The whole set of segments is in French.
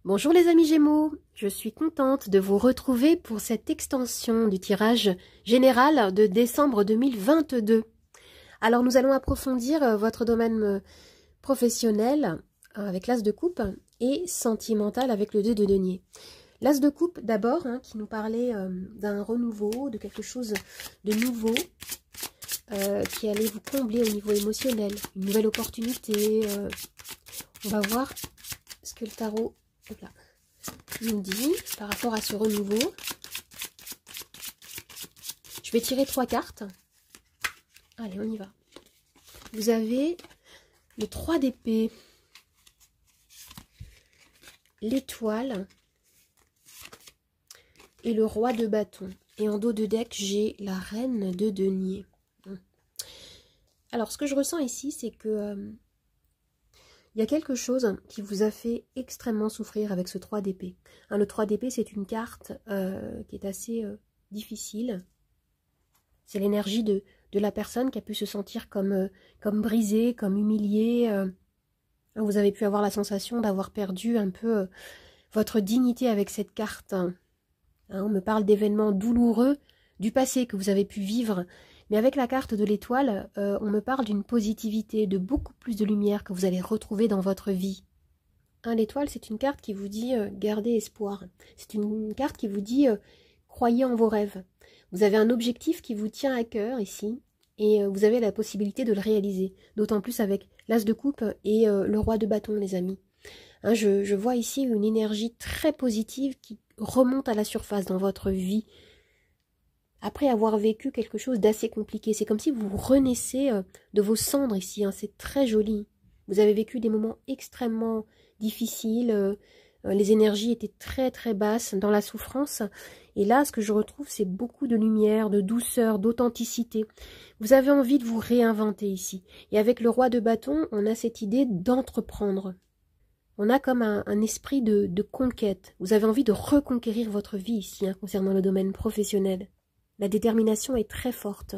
Bonjour les amis Gémeaux, je suis contente de vous retrouver pour cette extension du tirage général de décembre 2022. Alors nous allons approfondir votre domaine professionnel avec l'As de coupe et sentimental avec le 2 de denier. L'As de coupe d'abord, qui nous parlait d'un renouveau, de quelque chose de nouveau qui allait vous combler au niveau émotionnel, une nouvelle opportunité. On va voir ce que le tarot nous dit par rapport à ce renouveau. Je vais tirer 3 cartes. Allez, on y va. Vous avez le 3 d'épée, l'étoile et le roi de bâton. Et en dos de deck, j'ai la reine de denier. Alors, ce que je ressens ici, c'est que il y a quelque chose qui vous a fait extrêmement souffrir avec ce 3 d'épée. Le 3 d'épée, c'est une carte qui est assez difficile. C'est l'énergie de la personne qui a pu se sentir comme brisée, comme humiliée. Vous avez pu avoir la sensation d'avoir perdu un peu votre dignité avec cette carte. On me parle d'événements douloureux du passé que vous avez pu vivre. Mais avec la carte de l'étoile, on me parle d'une positivité, de beaucoup plus de lumière que vous allez retrouver dans votre vie. L'étoile, c'est une carte qui vous dit gardez espoir. C'est une carte qui vous dit croyez en vos rêves. Vous avez un objectif qui vous tient à cœur ici et vous avez la possibilité de le réaliser. D'autant plus avec l'As de coupe et le roi de bâton, les amis. Je vois ici une énergie très positive qui remonte à la surface dans votre vie. Après avoir vécu quelque chose d'assez compliqué, c'est comme si vous renaissez de vos cendres ici, c'est très joli. Vous avez vécu des moments extrêmement difficiles, les énergies étaient très très basses dans la souffrance. Et là, ce que je retrouve, c'est beaucoup de lumière, de douceur, d'authenticité. Vous avez envie de vous réinventer ici. Et avec le roi de bâton, on a cette idée d'entreprendre. On a comme un esprit de conquête. Vous avez envie de reconquérir votre vie ici, concernant le domaine professionnel. La détermination est très forte.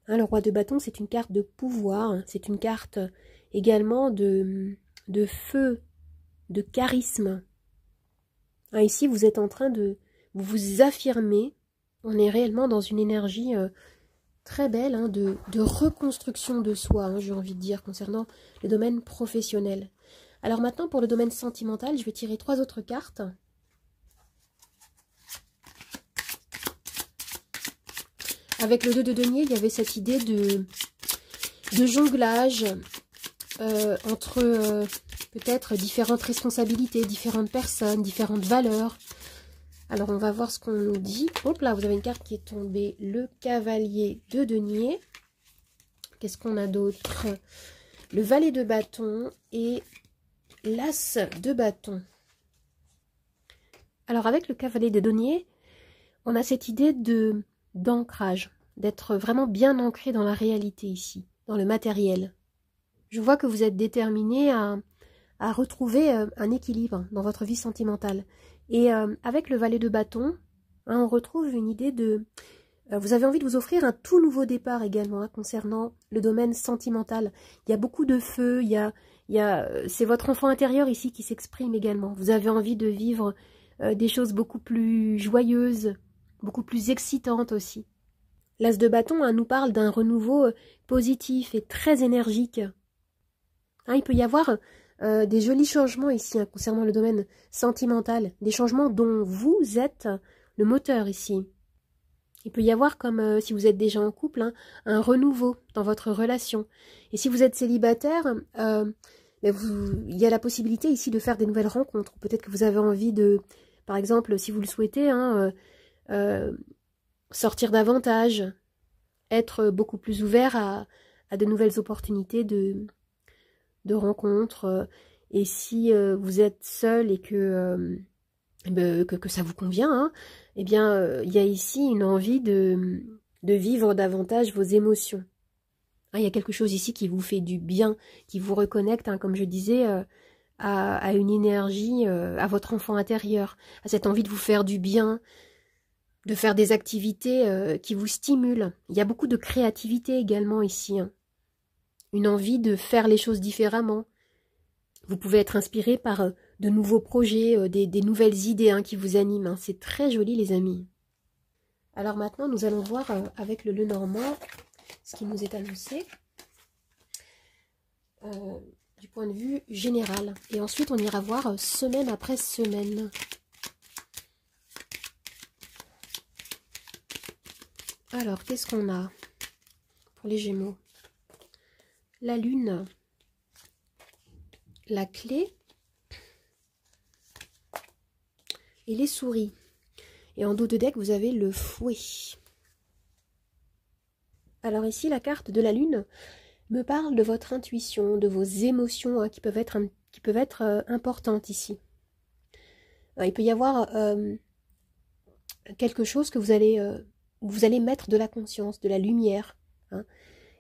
Le roi de bâton, c'est une carte de pouvoir, c'est une carte également de feu, de charisme. Ici, vous êtes en train de vous affirmer. On est réellement dans une énergie très belle de reconstruction de soi, j'ai envie de dire, concernant le domaine professionnel. Alors maintenant, pour le domaine sentimental, je vais tirer 3 autres cartes. Avec le 2 de denier, il y avait cette idée de jonglage entre peut-être différentes responsabilités, différentes personnes, différentes valeurs. Alors, on va voir ce qu'on nous dit. Hop là, vous avez une carte qui est tombée, le cavalier de denier. Qu'est-ce qu'on a d'autre? Le valet de bâton et l'as de bâton. Alors, avec le cavalier de denier, on a cette idée d'ancrage, d'être vraiment bien ancré dans la réalité ici, dans le matériel. Je vois que vous êtes déterminé à retrouver un équilibre dans votre vie sentimentale. Et avec le valet de bâton, on retrouve une idée de... vous avez envie de vous offrir un tout nouveau départ également concernant le domaine sentimental. Il y a beaucoup de feu, c'est votre enfant intérieur ici qui s'exprime également. Vous avez envie de vivre des choses beaucoup plus joyeuses, beaucoup plus excitante aussi. L'As de bâton nous parle d'un renouveau positif et très énergique. Il peut y avoir des jolis changements ici concernant le domaine sentimental, des changements dont vous êtes le moteur ici. Il peut y avoir, comme si vous êtes déjà en couple, un renouveau dans votre relation. Et si vous êtes célibataire, il y a la possibilité ici de faire des nouvelles rencontres. Peut-être que vous avez envie de, par exemple, si vous le souhaitez, sortir davantage, être beaucoup plus ouvert à de nouvelles opportunités de rencontres. Et si vous êtes seul et que ça vous convient, il y a ici une envie de vivre davantage vos émotions. Il y a quelque chose ici qui vous fait du bien, qui vous reconnecte, comme je disais, à une énergie, à votre enfant intérieur, à cette envie de vous faire du bien, de faire des activités qui vous stimulent. Il y a beaucoup de créativité également ici. Une envie de faire les choses différemment. Vous pouvez être inspiré par de nouveaux projets, des nouvelles idées hein, qui vous animent. Hein. C'est très joli les amis. Alors maintenant, nous allons voir avec le Lenormand ce qui nous est annoncé du point de vue général. Et ensuite, on ira voir semaine après semaine. Alors, qu'est-ce qu'on a pour les Gémeaux? La Lune, la clé et les souris. Et en dos de deck, vous avez le fouet. Alors ici, la carte de la Lune me parle de votre intuition, de vos émotions hein, qui peuvent être importantes ici. Il peut y avoir quelque chose que vous allez mettre de la conscience, de la lumière. Hein,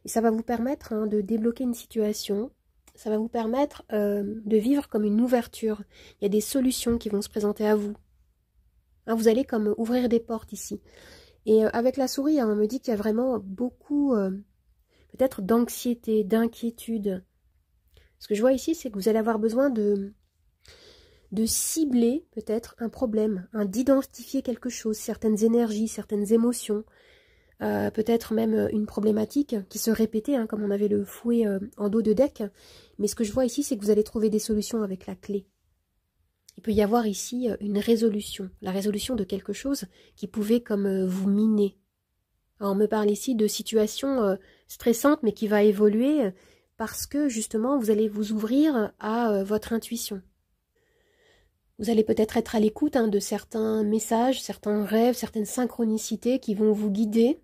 et ça va vous permettre hein, de débloquer une situation. Ça va vous permettre de vivre comme une ouverture. Il y a des solutions qui vont se présenter à vous. Hein, vous allez comme ouvrir des portes ici. Et avec la souris, hein, on me dit qu'il y a vraiment beaucoup peut-être d'anxiété, d'inquiétude. Ce que je vois ici, c'est que vous allez avoir besoin de cibler peut-être un problème, hein, d'identifier quelque chose, certaines énergies, certaines émotions, peut-être même une problématique qui se répétait, hein, comme on avait le fouet en dos de deck. Mais ce que je vois ici, c'est que vous allez trouver des solutions avec la clé. Il peut y avoir ici une résolution, la résolution de quelque chose qui pouvait comme vous miner. Alors, on me parle ici de situations stressantes mais qui va évoluer parce que justement vous allez vous ouvrir à votre intuition. Vous allez peut-être être à l'écoute hein, de certains messages, certains rêves, certaines synchronicités qui vont vous guider,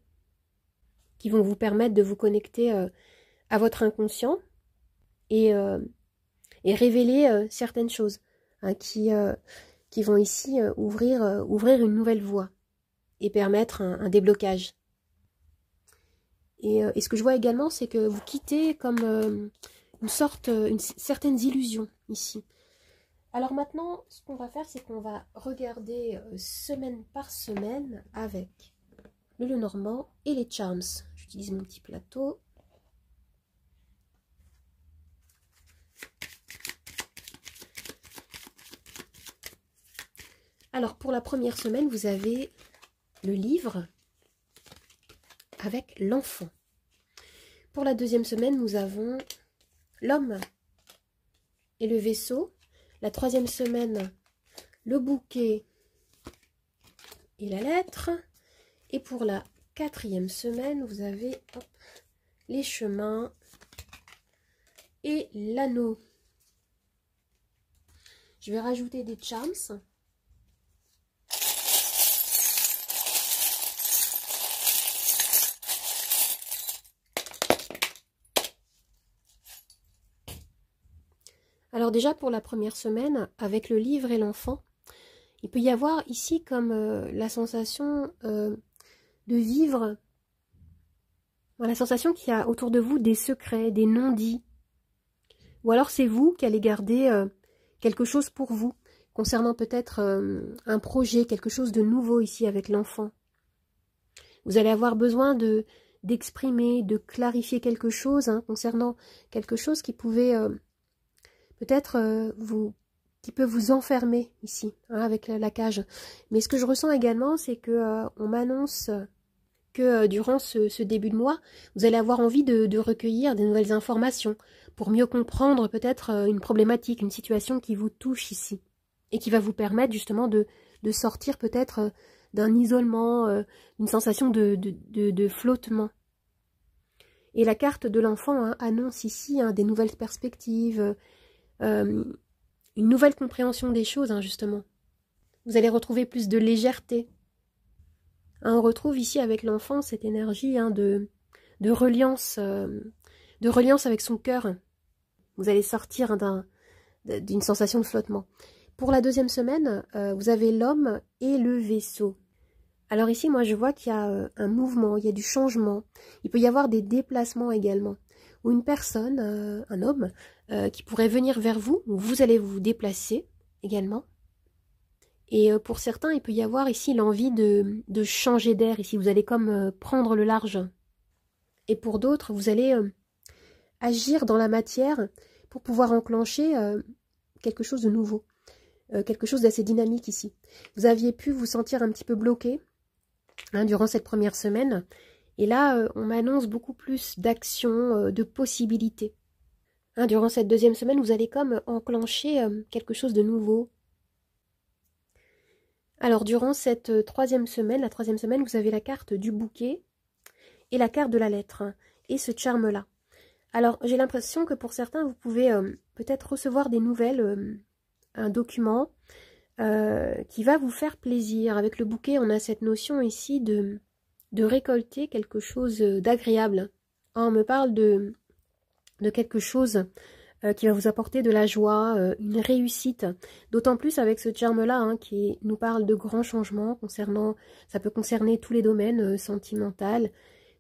qui vont vous permettre de vous connecter à votre inconscient et révéler certaines choses. Hein, qui vont ici ouvrir une nouvelle voie et permettre un déblocage. Et ce que je vois également, c'est que vous quittez comme certaines illusions ici. Alors maintenant, ce qu'on va faire, c'est qu'on va regarder semaine par semaine avec le Lenormand et les Charms. J'utilise mon petit plateau. Alors, pour la première semaine, vous avez le livre avec l'enfant. Pour la deuxième semaine, nous avons l'homme et le vaisseau. La troisième semaine, le bouquet et la lettre. Et pour la quatrième semaine, vous avez les chemins et l'anneau. Je vais rajouter des charms. Alors déjà pour la première semaine, avec le livre et l'enfant, il peut y avoir ici comme la sensation de vivre, la sensation qu'il y a autour de vous des secrets, des non-dits. Ou alors c'est vous qui allez garder quelque chose pour vous, concernant peut-être un projet, quelque chose de nouveau ici avec l'enfant. Vous allez avoir besoin d'exprimer, de clarifier quelque chose hein, concernant quelque chose qui pouvait... peut-être qui peut vous enfermer ici, hein, avec la cage. Mais ce que je ressens également, c'est que on m'annonce que durant ce début de mois, vous allez avoir envie de recueillir des nouvelles informations pour mieux comprendre peut-être une problématique, une situation qui vous touche ici et qui va vous permettre justement de sortir peut-être d'un isolement, d'une sensation de flottement. Et la carte de l'enfant hein, annonce ici hein, des nouvelles perspectives, une nouvelle compréhension des choses, hein, justement. Vous allez retrouver plus de légèreté. Hein, on retrouve ici avec l'enfant cette énergie hein, de reliance avec son cœur. Vous allez sortir hein, d'une sensation de flottement. Pour la deuxième semaine, vous avez l'homme et le vaisseau. Alors ici, moi, je vois qu'il y a un mouvement, il y a du changement. Il peut y avoir des déplacements également. Ou une personne, un homme, qui pourrait venir vers vous, ou vous allez vous déplacer également. Et pour certains, il peut y avoir ici l'envie de changer d'air. Ici, vous allez comme prendre le large. Et pour d'autres, vous allez agir dans la matière pour pouvoir enclencher quelque chose de nouveau. quelque chose d'assez dynamique ici. Vous aviez pu vous sentir un petit peu bloqué durant cette première semaine. Et là, on m'annonce beaucoup plus d'actions, de possibilités. Durant cette deuxième semaine, vous allez comme enclencher quelque chose de nouveau. Alors, durant cette troisième semaine, la troisième semaine, vous avez la carte du bouquet et la carte de la lettre. Et ce charme-là. Alors, j'ai l'impression que pour certains, vous pouvez peut-être recevoir des nouvelles, un document qui va vous faire plaisir. Avec le bouquet, on a cette notion ici de récolter quelque chose d'agréable. On me parle de quelque chose qui va vous apporter de la joie, une réussite. D'autant plus avec ce charme-là qui nous parle de grands changements concernant, ça peut concerner tous les domaines sentimental,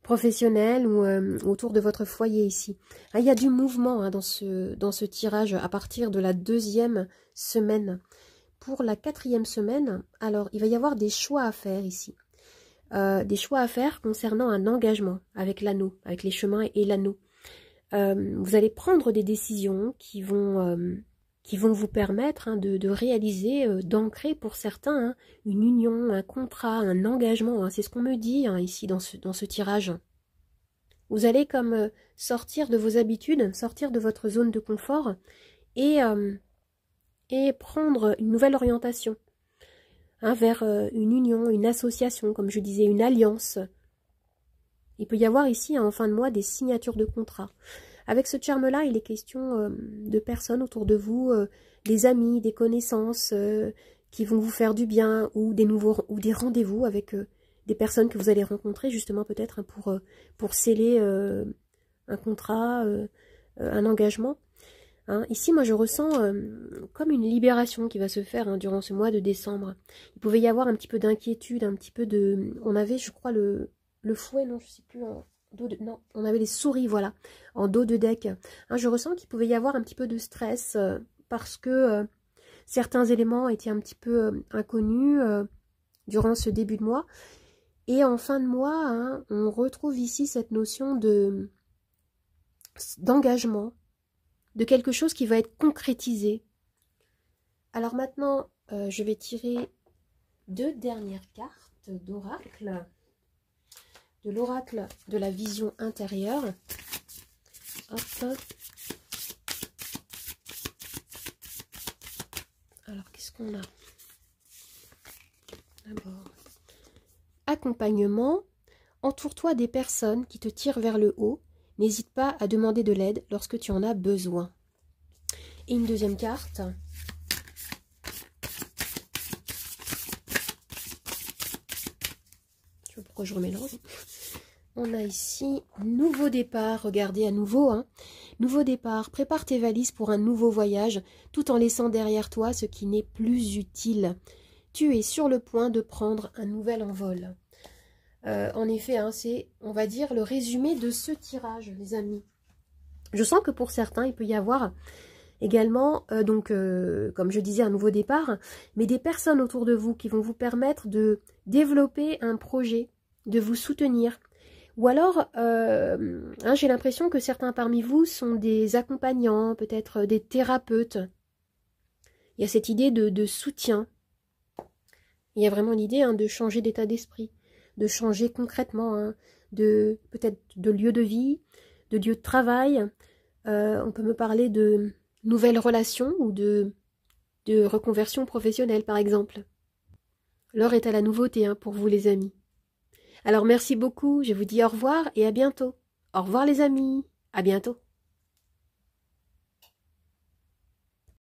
professionnel ou autour de votre foyer ici. Il y a du mouvement dans ce tirage à partir de la deuxième semaine. Pour la quatrième semaine, alors il va y avoir des choix à faire ici. Des choix à faire concernant un engagement avec l'anneau, avec les chemins et l'anneau. Vous allez prendre des décisions qui vont vous permettre de réaliser, d'ancrer pour certains une union, un contrat, un engagement. C'est ce qu'on me dit ici dans ce tirage. Vous allez comme sortir de vos habitudes, sortir de votre zone de confort et prendre une nouvelle orientation vers une union, une association, comme je disais, une alliance. Il peut y avoir ici, en fin de mois, des signatures de contrats. Avec ce charme-là, il est question de personnes autour de vous, des amis, des connaissances qui vont vous faire du bien, ou des rendez-vous avec des personnes que vous allez rencontrer, justement peut-être pour sceller un contrat, un engagement. Ici, moi, je ressens comme une libération qui va se faire durant ce mois de décembre. Il pouvait y avoir un petit peu d'inquiétude, un petit peu de... On avait, je crois, le fouet, non, je sais plus, non, on avait les souris, voilà, en dos de deck. Je ressens qu'il pouvait y avoir un petit peu de stress parce que certains éléments étaient un petit peu inconnus durant ce début de mois. Et en fin de mois, on retrouve ici cette notion d'engagement, de quelque chose qui va être concrétisé. Alors maintenant, je vais tirer 2 dernières cartes d'oracle, de l'oracle de la vision intérieure. Hop. Alors, qu'est-ce qu'on a? D'abord, accompagnement. Entoure-toi des personnes qui te tirent vers le haut. N'hésite pas à demander de l'aide lorsque tu en as besoin. Et une deuxième carte. Je sais pas pourquoi je remélange. On a ici nouveau départ. Regardez à nouveau. Nouveau départ. Prépare tes valises pour un nouveau voyage, tout en laissant derrière toi ce qui n'est plus utile. Tu es sur le point de prendre un nouvel envol. En effet, c'est, on va dire, le résumé de ce tirage, les amis. Je sens que pour certains, il peut y avoir également, comme je disais, un nouveau départ, mais des personnes autour de vous qui vont vous permettre de développer un projet, de vous soutenir. Ou alors, j'ai l'impression que certains parmi vous sont des accompagnants, peut-être des thérapeutes. Il y a cette idée de soutien. Il y a vraiment l'idée de changer d'état d'esprit, de changer concrètement, peut-être de lieu de vie, de lieu de travail. On peut me parler de nouvelles relations ou de reconversion professionnelle, par exemple. L'heure est à la nouveauté pour vous, les amis. Alors, merci beaucoup. Je vous dis au revoir et à bientôt. Au revoir, les amis. À bientôt.